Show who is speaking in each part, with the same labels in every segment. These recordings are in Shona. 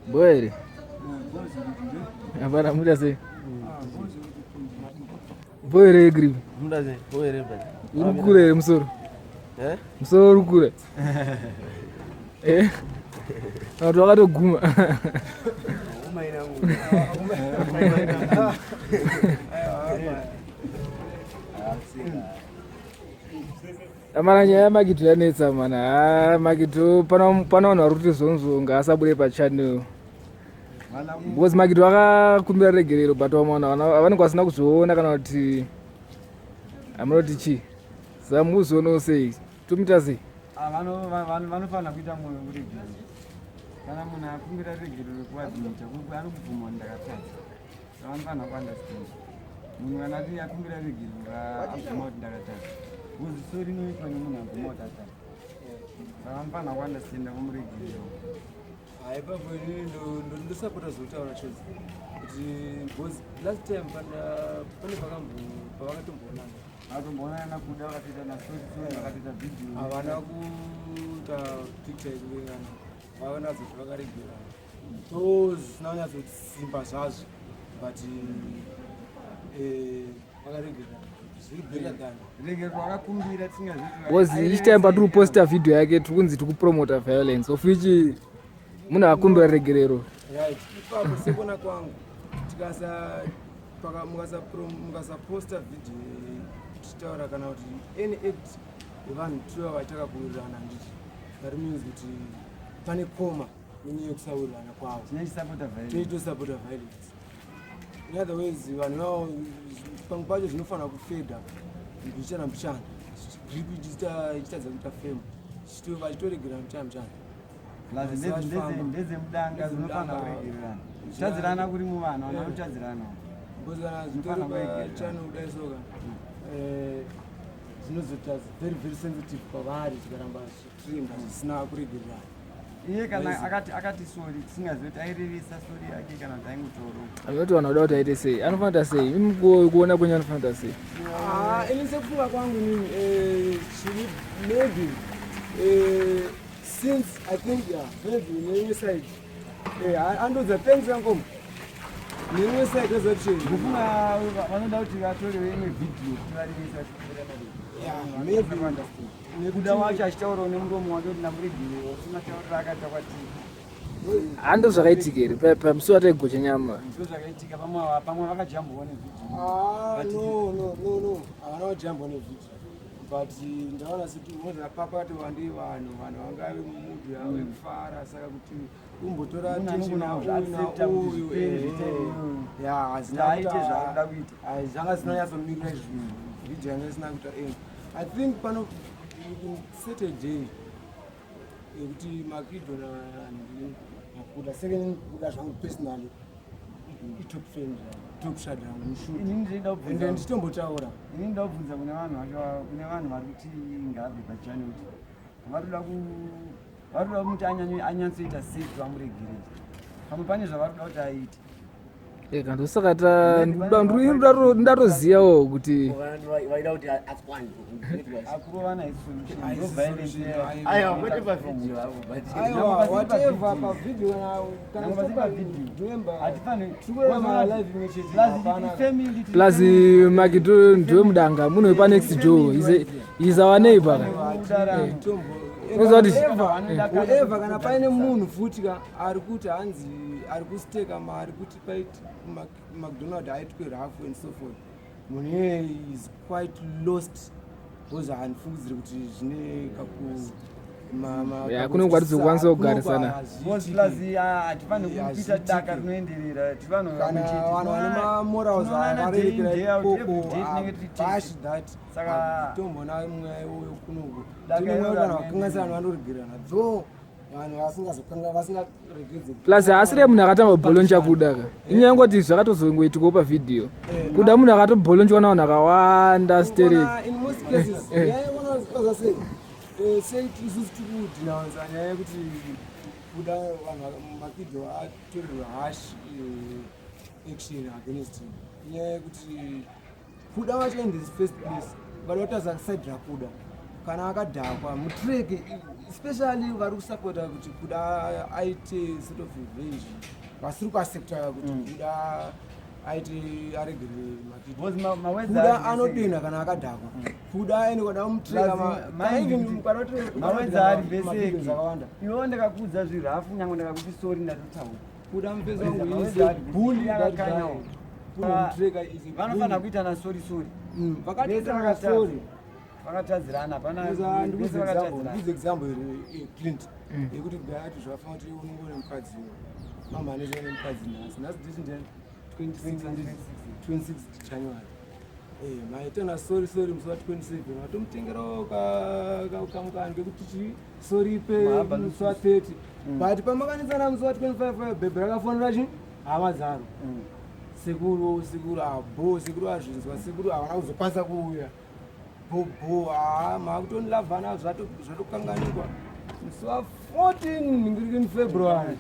Speaker 1: Mbare. Hapana muda sei. Mbare grip.
Speaker 2: Muda sei. Mbare bana.
Speaker 1: Urukure musoro. Musoro urukure. Watu wakatoguma. Amana nyaya yamakitu yanetsa mana. Makitu panaona ruti zonzonga asabure pachannel. Because Makido akakumbira regerero but vanenge vasina kuzoona kana kuti amunoti chi samuzoona sei tomuita sei
Speaker 3: vanofana kuita mwoyo kuregerero kana munhu akumbira regerero kuvadzimucha anokubvuma ndakatadza vanofana kuunderstand munhu kana ati akumbira regerero abvuma kuti ndakatadza because so rinoitwa nemunhu abvuma kuti atadza saka vanofana kuunderstanda kumuregerero.
Speaker 4: Ipapo ndosapota zvotaura Chodza kuti because last time pane pavakatomboonana
Speaker 3: akatomboonana kuda vakatoita nasori vakatoita video
Speaker 4: havana kuita picture yekuvengana vakanazoti vakaregerana so zvisina kunyatsosimba zvazvo but vakaregerana
Speaker 1: because each time patiri kuposta video yake tikunzi tikupromota violence of which munhu akumbira regerero.
Speaker 4: Ipapo sekuona kwangu mukasaposta video tichitaura kana kuti any act yevanhu tiwa vatakakuwirirana handiti that means kuti pane koma nenyaya yekusawirirana kwavo toitosapota violence. In other ways vanhu pamwe pacho zvinofanira kufedha mbichana mbichana gripi ichitadza kuita femu vachitoregera mbichana
Speaker 3: ndezemudanga zvinofana kuregererana kutadzirana kuri muvanhu vana kutadzirana
Speaker 4: chano kudaisoka zvinozoita very very sensitive kwavari tikaramba zvichienda zvisina kuregererana.
Speaker 3: Iye kana akati sori tisingazoti airevesa sori yake kana kuti aingotoro
Speaker 1: anoti vanhu vada kuti aite sei anofanira sei kuona kwenye anofanira sei.
Speaker 4: Ini sekufunga kwangu nini maybe since I think maybe neimwe side andodza thanks yangomu neimwe side ezoti
Speaker 3: kufunga vanoda kuti vatorewo imwe video tivarevesa
Speaker 4: maybe
Speaker 3: nekuda wacho achitaurawo nemuromo wake kuti namuregerero simataurira akaita kwatiri
Speaker 1: hando zvakaitika here pamusi wataigocha nyama
Speaker 3: ndo zvakaitika pamwe vakajambawo nevideo
Speaker 4: no havana kujambawo nevideo but ndaona sekuti unozva papati wandei vanhu vangave mumudhu yavo wekufara saka kuti umbotora uyu
Speaker 3: hazinaite zvauda kuita
Speaker 4: zvanga zvisina nyatsomirira zvinhu video yanga isina kuita I think pano Saturday yekuti Makidho nakuda second kuda zvangu personally took friend took shutdown mushuti and nditombotaura
Speaker 3: ini ndobvunza kune vanhu vari kuti ngabve pachani kuti varikuda kuti anyatsoita safe vamuregerere pamwe pane zvavarikuda kuti aite
Speaker 1: kandosaka ndatoziyawo kuti
Speaker 2: vaida kuti atswani
Speaker 3: akurovana
Speaker 4: whatever pavideo
Speaker 1: plus Makidho ndiwe mudanga munhu wepanext door is our neighbor
Speaker 4: whoever kana paine munhu futi ari kuti hanzi ari kusteka mari kuti paiti McDonald aitwe rafu and so forth munhu iye is quite lost because handifungidziri kuti zvine
Speaker 1: kune kwati dzokwanisa kugarisana
Speaker 3: hatifaniri kuita daka rinoenderera
Speaker 4: vanhu vane mamorals avarerekera ikoko bash that saka tombona mweya iwoyo kunoku tinemweya kuti vanhu vakanganisa vanhu vanoregerana though vanhu vasingaregedze
Speaker 1: plus asire munhu akatamba bholonja kudaka inyangoti zvakatozongoitikawo pavideo kuda munhu akatobholonjwa navanhu akawanda stereki
Speaker 4: in most cases yaazasei sei isusu tikudhinawanza nyaya yekuti kuda vanhu Makidho atorerwa hash action against him nyaya yekuti kuda wacho in this first place vada kutadza side rakuda kana akadhakwa mutreke especially vari kusapota kuti Kuda aite sort of revenge vasiri kuaccepta kuti Kuda aite aregerere Makidho. Kuda anodena kana akadhakwa. Kuda aenda kumutreka
Speaker 3: mawedza ari vese zvakawanda. Iwo ndakakudza zvirafu nyangwe ndakakuti sorry ndatotaura.
Speaker 4: Kuda mupedza wangu is bully yakakanya. Kumutreka izi.
Speaker 3: Vanofana kuita na sorry.
Speaker 4: Vakatanga sorry.
Speaker 3: Vakatadzirana pana
Speaker 4: ndikuze example Clint. Yekuti gayati zvafana kuti unongone mukadzi. Mama anezve nemukadzi nhasi ndisindeni 26 January. Maitana sorry musi wa 27 vatomutengerawo kamukani kekuti sorry ipe musi wa 30 but pamakanisana musi wa 25 bhebhe rakafonera chi hama dzaro sekuru sekuru azvinzwa sekuru havana kuzokwanisa kuuya bobo makutondilavhana zvatokanganikwa musi wa 14 February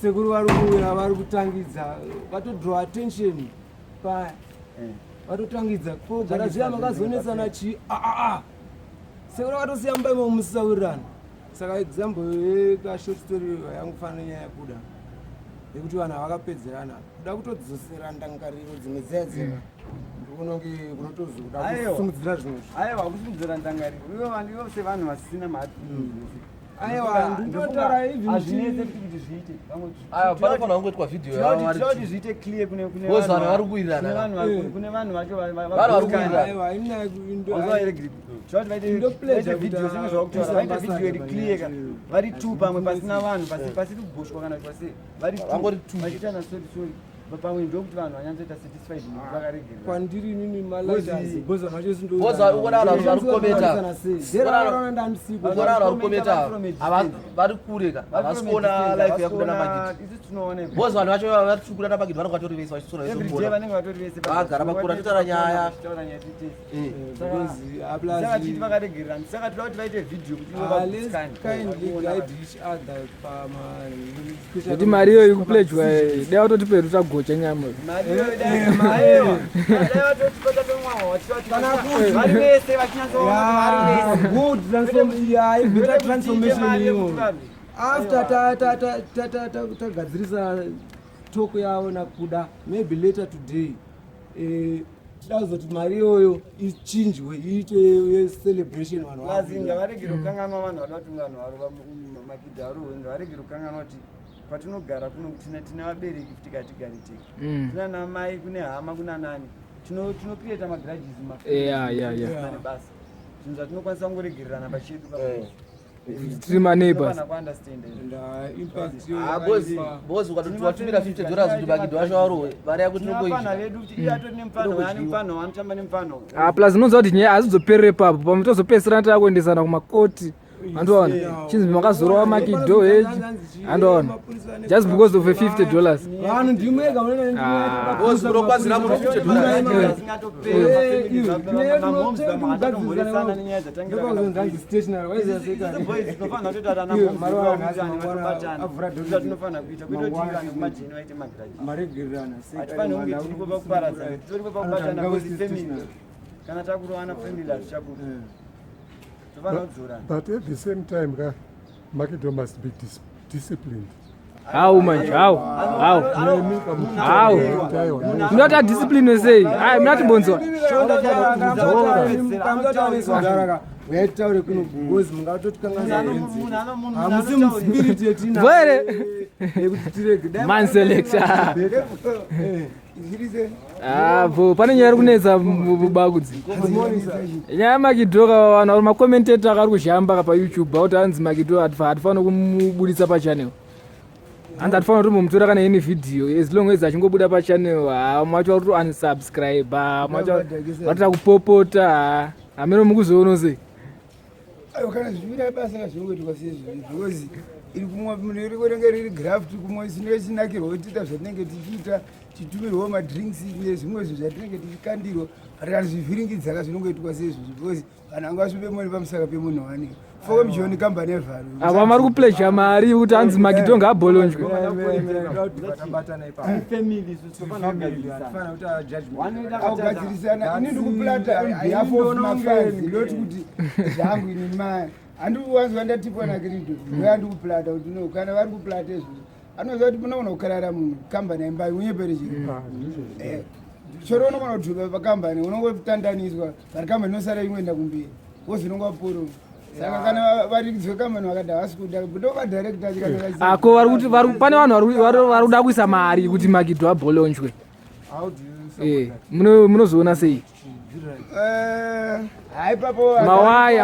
Speaker 4: sekuru vari kuuya vari kutangidza vatodraw attention paya vatotangidza kogara zviya makazonetsana chi sekuru vakatosiya mumba imo musisawirirana. Saka example yekashort story yangufanira Nyaya Kuda yekuti vanhu havakapedzerana kuda kutodzosera ndangariro dzimwe dzedzera ndikunonge kunotozokuda kusungudzira zvimwe
Speaker 3: aiwa kusungudzira ndangariro ivo sevanhu vasina mari.
Speaker 4: Aiwa ndinotaura hivi
Speaker 3: hazvinetse kuti zviite
Speaker 2: panofana kungoitwa video
Speaker 3: tinoti zviite clear kune
Speaker 2: vanhu vari kuwirirana
Speaker 3: kune vanhu vacho
Speaker 4: aiwa
Speaker 3: vaite video zvinhu zvakutaura vaite video iri clear vari two pamwe pasina vanhu pasiri kugoshwa kana kuti pasi vachiita na sorry pamwe ndokuti vanhu vanyanzoita satisfied vakaregerera
Speaker 4: kwandiri inini malazi boza macho
Speaker 2: boza ukona vanhu vari kukometa ukona vari kukometa vari kureka havasi kuona life yakuda naMakidho boza vanhu vacho vari kuda naMakidho vanenge vatori vese vachitsona
Speaker 3: everyday vanenge vatori vese
Speaker 2: vagara pakura totaura nyaya
Speaker 3: saka chiti vakaregerera saka toda kuti vaite video
Speaker 1: kuti mari iyoyo ikupledgwa dea kutotipera tagocha nyama
Speaker 4: after tagadzirisa toko yavo nakuda maybe later today tazoti mari iyoyo ichinjwe iite celebration vanhu
Speaker 3: vazinga varegere kukanganwa vanhu vadatunganhu vari Makidho ari varegere kukanganwa kuti kwatinogara kuno tina vabereki kuti tigare tega tina namai kune hama kuna nani tinocreata magrudges basa zvinhu zvatinokwanisa kungoregererana pachedu
Speaker 1: tiri maneighbors
Speaker 2: bozi ukatotivatumira $50 kuti Makidho vacho varowe vari yako
Speaker 3: tinopana vedu kuti iye atori nemufano yani mufano anotamba nemufano
Speaker 1: plus unonzwa kuti Nyaya hazizoperere papo pamutozopedzisira takuendesana kumakoti andoona chinzi makazorova Makidho Hwezha andoona just because of $50
Speaker 4: vanhu ndimwega
Speaker 2: bozi unokwazira munhu
Speaker 3: kana takurovana family hazvichabuda.
Speaker 5: But at the same time, Makidho must be disciplined.
Speaker 1: How much? How? Not a discipline, say. I'm not bonzo. Man selector. Pane nyaya kunetsa mubagudzi nyaya Makidho vanhu vari makomenteta akari kuzhamba pa YouTube kuti hanzi Makidho hatifanira kumubuditsa pachannel hanzi hatifanira kuti mumutora kana ini video as long as achingobuda pachannel macho vari kuti unsubscribe macho vatira kupopota hameno mukuzoona sei
Speaker 6: kana zvivira basa zvongoitwa sezviri because iri kumwa munhu iri kurenga riri graft kumwe zvinenge chinakirwa kutiita zvatinenge tichiita titumirwa madrinks nezvimwe zvo zvatinenge tichikandirwa kana zvivhiringidzaka zvinongoitwa sezvizvi because vanhu anga vasvibe moni pamusaka pemunhu wanei foko mishoni kambani evharu
Speaker 1: ava vari kupledgea mari kuti hanzi Makidho ngaabolonjwe
Speaker 6: augadzirisana ini ndikuplata behalf of mafazi ndoti kuti zvangu ini handiwanzwa ndatipwa nakirinto vandi kuplata kuti no kana vari kuplata izvo anoziva kuti munoona kukarara munhu kambani aimbai unyeperechii choro unogona kutuka pakambani unongotandaniswa vari kambani inosara imwenda kumberi wozinongwaporo saka kana varidzwe kambani vakada hasi kuda ndovadirekta
Speaker 1: ako pane vanhu vari kuda kuisa mari kuti Makidho abholonjwe munozoona sei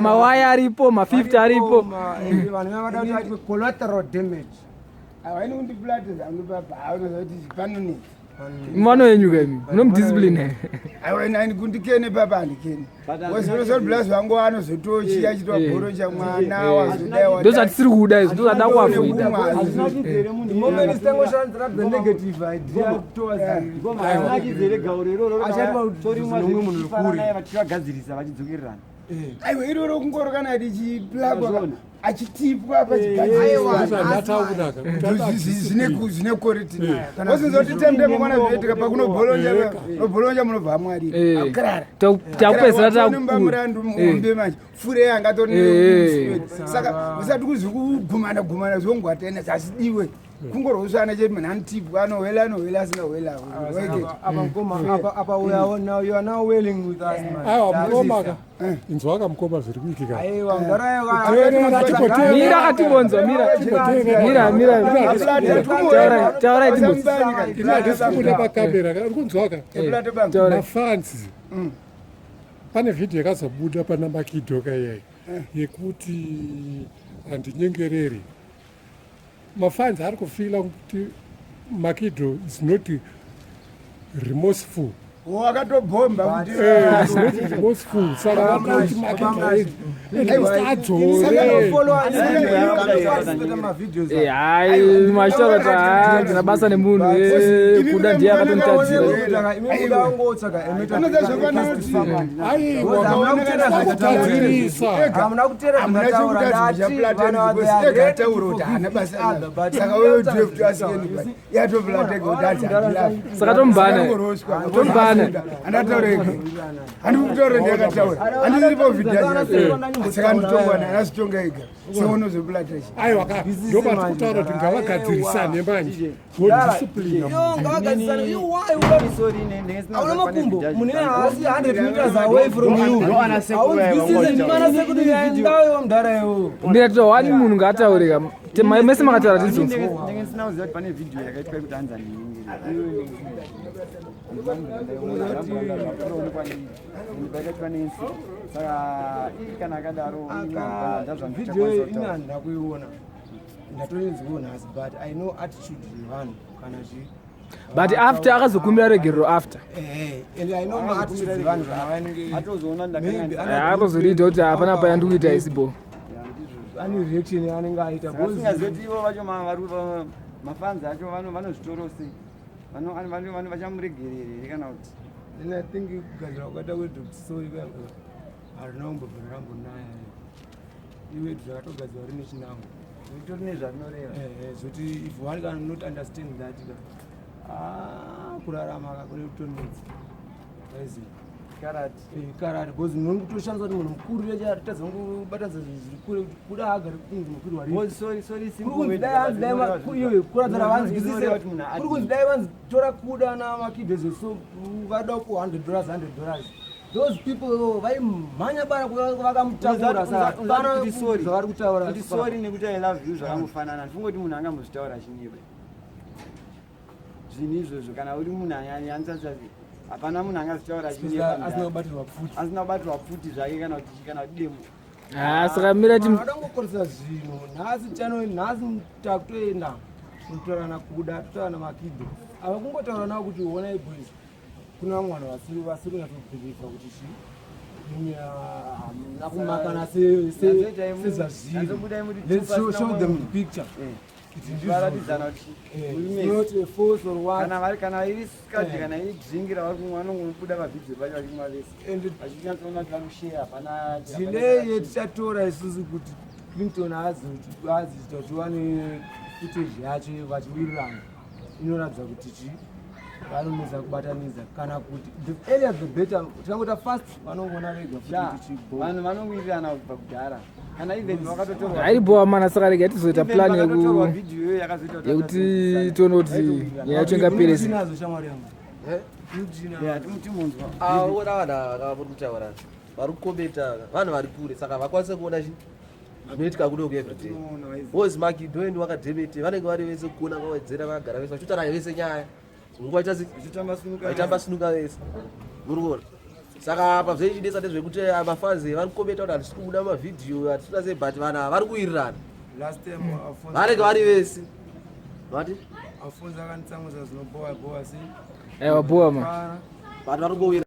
Speaker 1: mawaya aripo ma50 aripo
Speaker 6: vanhu vavada kuti vaitwe collateral damage havaini kundiplate zangu papa haunoziva kuti panonei
Speaker 1: mano yenyu kemi munomudiscipline
Speaker 6: aini kundikene papa handikene wezinosoblas vangu anozotochiya achitwa bhoronja mwana wazodaiwa
Speaker 1: ndo zvatisiri kuda izvo ndo zvada kuavoida
Speaker 6: aiwa iroro kungoro kana tichiplagwa achitipwa zvine koriti osinzoti temdemo mwana zvoitika pakunobholonja munobva mwari akarara
Speaker 1: takupedzera
Speaker 6: tamurandu muombe manje fure angatori saka usati kuzi kugumana zvongwatena zvasidiwe kungorosvana cheti munhu anotipwa anohwela asingahwela
Speaker 4: apa you are now wailing with us
Speaker 5: mukoma inzwa akamukoma zviri kuitika
Speaker 1: mira akatibonzwa taurai
Speaker 5: timbotikuda pakamera uri kunzwaka mafansi pane vhidhiyo yakazobuda pana Makidho kayai yekuti handinyengereri mafansi ari kufila kuti Makidho is not remorseful
Speaker 6: wakatobhomba kuti
Speaker 5: remorseful saka vakati Makidho
Speaker 1: hai machitaura kuti handina basa nemunhu kuda ndiye akatonitadzira saka tombana
Speaker 6: handikutaura ndiyakataura handiripo vhidha saka nditongwana anasitonga ega seunozopulatachi
Speaker 5: aiwa ndopati kutaura kuti ngavagadzirisane manje godisciplina
Speaker 4: auna makumbo mune hasi 100 meters away from you mdarayo
Speaker 1: ndinatira wani munhu ngaataurika mese makataura
Speaker 3: ndinge sina kuziva kuti pane vhidhiyo yakaitwa kutanzania yakaitwa nensi saka iri kana akadaro
Speaker 4: vhidhiyo ina ndakuiona ndatonenziona hasi but I know attitude yevanhu kana zvi
Speaker 1: but after akazokumbira regerero after
Speaker 4: and I know attitude yevanhu kana
Speaker 3: atozoona
Speaker 1: akazoriita kuti hapana payandikuita isipo
Speaker 4: ane reaction anenge aita
Speaker 3: asingazoti ivo vacho mafanzi acho vanozvitoro sei vachamuregerere kana kuti
Speaker 4: then I think kugadzira kwakaita kwedokisori harina kumbobvira rambonaya iwe zvakatogadzirwa rine chinango
Speaker 3: vitori nezvarinoreva
Speaker 4: zvoti if one can not understand that kurarama kakune kutonetsa karati because munhu kutoshandisa kuti munhu mukuru yechatadza kubatanidza zviri kure kuti kuda agare kunzi mukuru warikuradza vanzwisise kuri kunzi dai vanzi tora kuda naMakidho so vada ku $100 those people vaimhanya bara vakamutakura zvavari kutaura
Speaker 3: kuti sorry nekuti I love you zvakamufanana ndifungoti munhu angambozvitaura chinewe zvinhu izvozvo kana uri munhu anyantsatsa hapana munhu angazvitaura asina kubatirwa pfuti zvake kana kuti demo
Speaker 1: saka mira
Speaker 4: adangokoresa zvinhu nhasi takutoenda kutorana kuda totaura naMakidho ava kungotaura navo kuti onai boys kuna vamwe vanhu vasiri kunyatsobhirifa kuti nakumakana sezvazviri let's show them the picture
Speaker 3: varatidzana kuti kana iri skadhi kana iri dringi ravari kumwe vanongomubuda pavhidhiyo pacho vachimwa vese vachinyatsoona kuti vakushare hapana
Speaker 4: delay yetichatora isusu kuti Clinton aziita kuti wane footage yacho vachiwirirana inoratidza kuti vanomisa kubatanidza kana kuti the earlier the better. Tikangota fast vanongona vega
Speaker 3: vanhu vanongoirirana kubva kudhara kana even vakatotorwa
Speaker 1: aibowa mana saka rega tizoita plan
Speaker 3: vakatotorwa video yakazoita
Speaker 1: yekuti tonoti nyaya yacho ingaperesa.
Speaker 4: nazo shamwari yangu
Speaker 3: timunzwa
Speaker 2: aona vanhu vakavuri kutaura vari kukometa vanhu vari kure saka vakwanise kuona zvinoitika kuno kueveryday. Bozi Makidho and wakadhebete vanenge vari vese kuona kwawedzera vakagara vese vachitara vese nyaya nguva vaitambasunuka vese murikuona. Saka pazvechidesa ndezvekuti mafanzi vari kukometa kuti hatisi kubuda mavhidhiyo hatisina sei but vanhu vari kuwirirana
Speaker 4: last time
Speaker 2: vanenge vari vese vati
Speaker 4: Alphonso akanditsamudza zvinobowa sei
Speaker 1: aiwa bowa ma
Speaker 2: vanhu vari kungowira